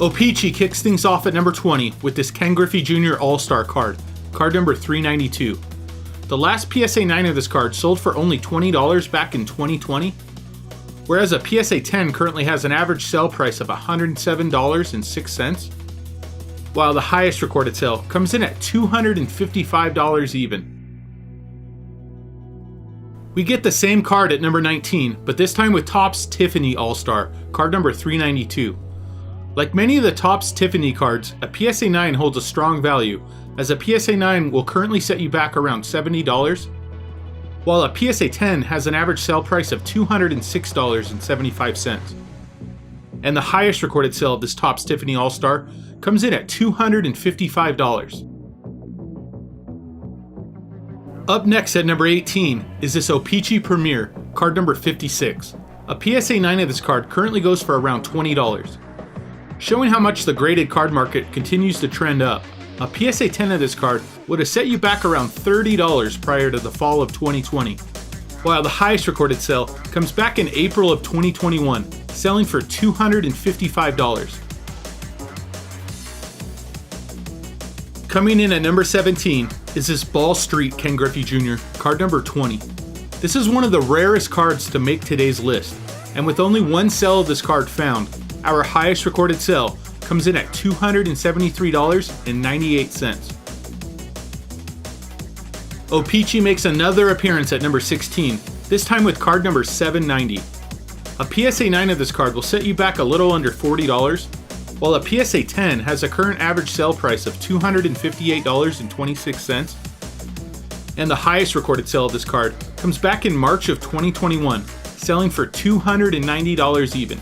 O-Pee-Chee kicks things off at number 20 with this Ken Griffey Jr. All-Star card number 392. The last PSA 9 of this card sold for only $20 back in 2020, whereas a PSA 10 currently has an average sale price of $107.06, while the highest recorded sale comes in at $255 even. We get the same card at number 19, but this time with Topps Tiffany All-Star, card number 392. Like many of the Topps Tiffany cards, a PSA 9 holds a strong value, as a PSA 9 will currently set you back around $70, while a PSA 10 has an average sale price of $206.75. And the highest recorded sale of this Topps Tiffany All-Star comes in at $255. Up next at number 18 is this O-Pee-Chee Premier, card number 56. A PSA 9 of this card currently goes for around $20. Showing how much the graded card market continues to trend up, a PSA 10 of this card would have set you back around $30 prior to the fall of 2020, while the highest recorded sale comes back in April of 2021, selling for $255. Coming in at number 17 is this Ball Street Ken Griffey Jr., card number 20. This is one of the rarest cards to make today's list, and with only one sale of this card found, our highest recorded sale comes in at $273.98. O-Pee-Chee makes another appearance at number 16, this time with card number 790. A PSA 9 of this card will set you back a little under $40, while a PSA 10 has a current average sale price of $258.26, and the highest recorded sale of this card comes back in March of 2021, selling for $290 even.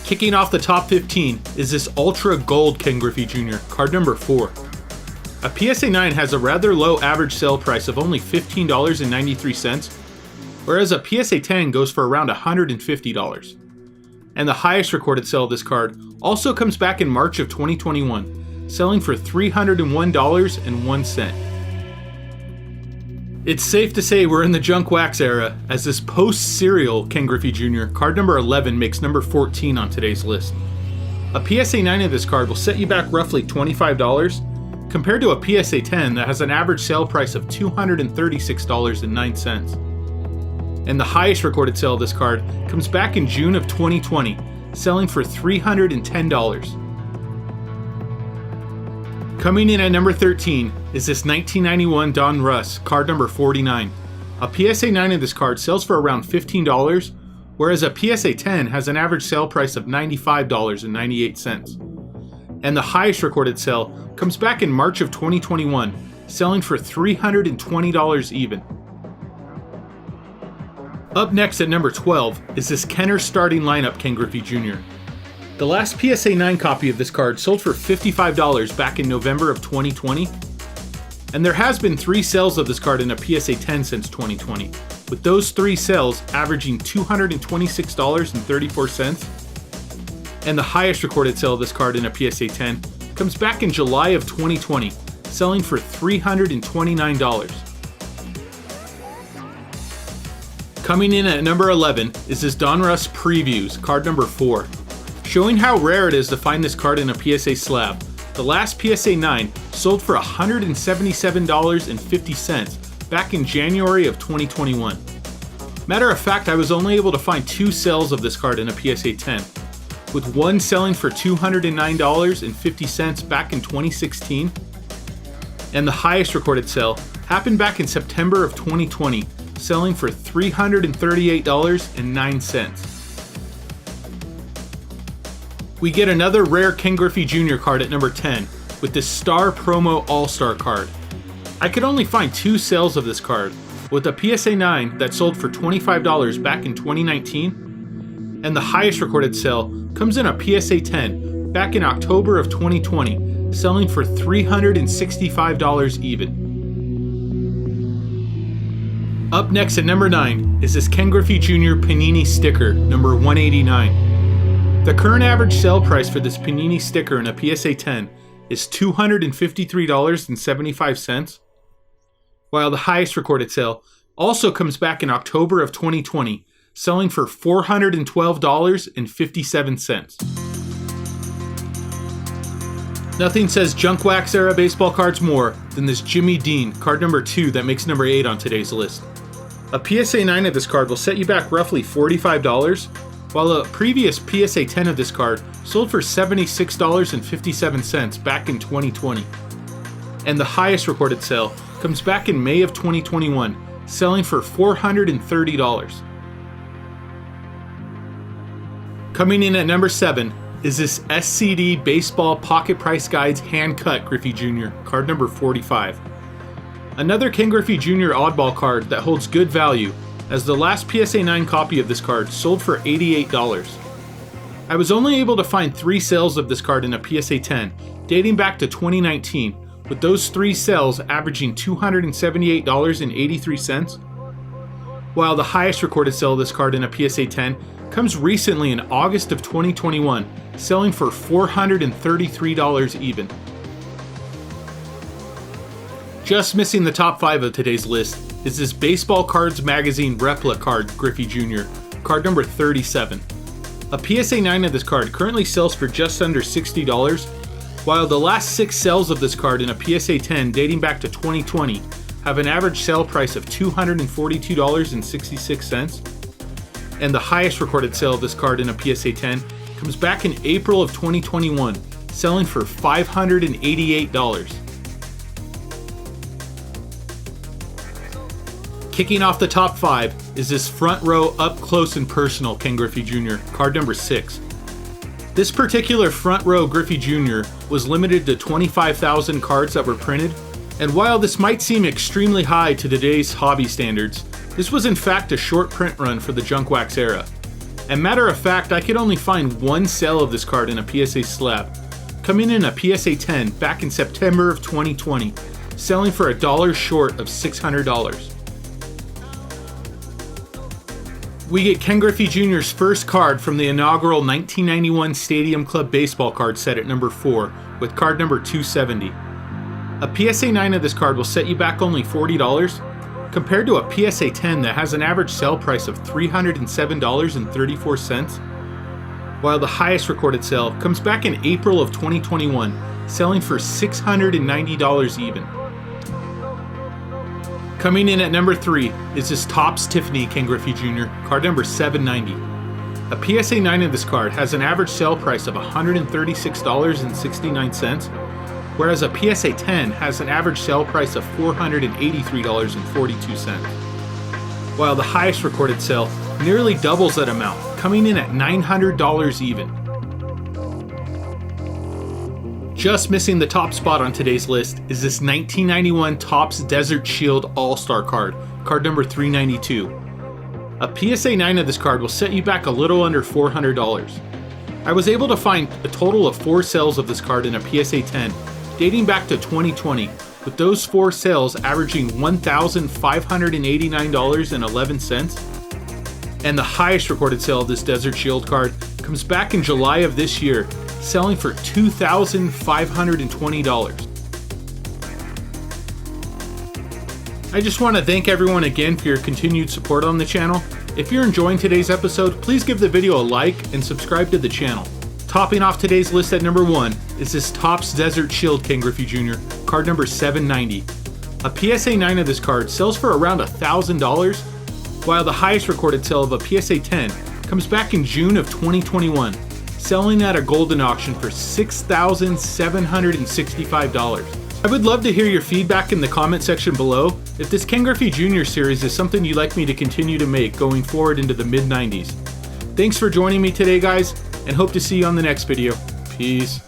Kicking off the top 15 is this Ultra Gold Ken Griffey Jr., card number 4. A PSA 9 has a rather low average sale price of only $15.93, whereas a PSA 10 goes for around $150. And the highest recorded sale of this card also comes back in March of 2021, selling for $301.01. It's safe to say we're in the junk wax era, as this post-serial Ken Griffey Jr. card number 11 makes number 14 on today's list. A PSA 9 of this card will set you back roughly $25, compared to a PSA 10 that has an average sale price of $236.09. And the highest recorded sale of this card comes back in June of 2020, selling for $310. Coming in at number 13 is this 1991 Don Russ, card number 49. A PSA 9 of this card sells for around $15, whereas a PSA 10 has an average sale price of $95.98. And the highest recorded sale comes back in March of 2021, selling for $320 even. Up next at number 12 is this Kenner starting lineup Ken Griffey Jr. The last PSA 9 copy of this card sold for $55 back in November of 2020, and there has been 3 sales of this card in a PSA 10 since 2020, with those 3 sales averaging $226.34, and the highest recorded sale of this card in a PSA 10 comes back in July of 2020, selling for $329. Coming in at number 11 is this Don Russ Previews, card number 4. Showing how rare it is to find this card in a PSA slab, the last PSA 9 sold for $177.50 back in January of 2021. Matter of fact, I was only able to find 2 sales of this card in a PSA 10, with one selling for $209.50 back in 2016, and the highest recorded sale happened back in September of 2020, selling for $338.09. We get another rare Ken Griffey Jr. card at number 10 with this Star Promo All-Star card. I could only find 2 sales of this card, with a PSA 9 that sold for $25 back in 2019, and the highest recorded sale comes in a PSA 10 back in October of 2020, selling for $365 even. Up next at number 9 is this Ken Griffey Jr. Panini sticker, number 189. The current average sale price for this Panini sticker in a PSA 10 is $253.75, while the highest recorded sale also comes back in October of 2020, selling for $412.57. Nothing says junk wax era baseball cards more than this Jimmy Dean, card number 2 that makes number 8 on today's list. A PSA 9 of this card will set you back roughly $45, while a previous PSA 10 of this card sold for $76.57 back in 2020. And the highest recorded sale comes back in May of 2021, selling for $430. Coming in at number 7 is this SCD Baseball Pocket Price Guides Hand Cut Griffey Jr., card number 45. Another Ken Griffey Jr. oddball card that holds good value, as the last PSA 9 copy of this card sold for $88. I was only able to find 3 sales of this card in a PSA 10, dating back to 2019, with those 3 sales averaging $278.83, while the highest recorded sale of this card in a PSA 10 comes recently in August of 2021, selling for $433 even. Just missing the top 5 of today's list is this Baseball Cards Magazine replica card Griffey Jr., card number 37. A PSA 9 of this card currently sells for just under $60, while the last 6 sales of this card in a PSA 10 dating back to 2020 have an average sale price of $242.66, and the highest recorded sale of this card in a PSA 10 comes back in April of 2021, selling for $588. Kicking off the top 5 is this front row up close and personal Ken Griffey Jr., card number 6. This particular front row Griffey Jr. was limited to 25,000 cards that were printed, and while this might seem extremely high to today's hobby standards, this was in fact a short print run for the junk wax era. And matter of fact, I could only find 1 sale of this card in a PSA slab, coming in a PSA 10 back in September of 2020, selling for $1 short of $600. We get Ken Griffey Jr.'s first card from the inaugural 1991 Stadium Club baseball card set at number 4, with card number 270. A PSA 9 of this card will set you back only $40, compared to a PSA 10 that has an average sale price of $307.34, while the highest recorded sale comes back in April of 2021, selling for $690 even. Coming in at number 3 is this Topps Tiffany Ken Griffey Jr., card number 790. A PSA 9 of this card has an average sale price of $136.69, whereas a PSA 10 has an average sale price of $483.42, while the highest recorded sale nearly doubles that amount, coming in at $900 even. Just missing the top spot on today's list is this 1991 Topps Desert Shield All-Star card, card number 392. A PSA 9 of this card will set you back a little under $400. I was able to find a total of 4 sales of this card in a PSA 10, dating back to 2020, with those 4 sales averaging $1,589.11, and the highest recorded sale of this Desert Shield card comes back in July of this year, selling for $2,520. I just want to thank everyone again for your continued support on the channel. If you're enjoying today's episode, please give the video a like and subscribe to the channel. Topping off today's list at number 1 is this Topps Desert Shield Ken Griffey Jr., card number 790. A PSA 9 of this card sells for around $1,000, while the highest recorded sale of a PSA 10 comes back in June of 2021, selling at a golden auction for $6,765. I would love to hear your feedback in the comment section below if this Ken Griffey Jr. series is something you'd like me to continue to make going forward into the mid-90s. Thanks for joining me today, guys, and hope to see you on the next video. Peace.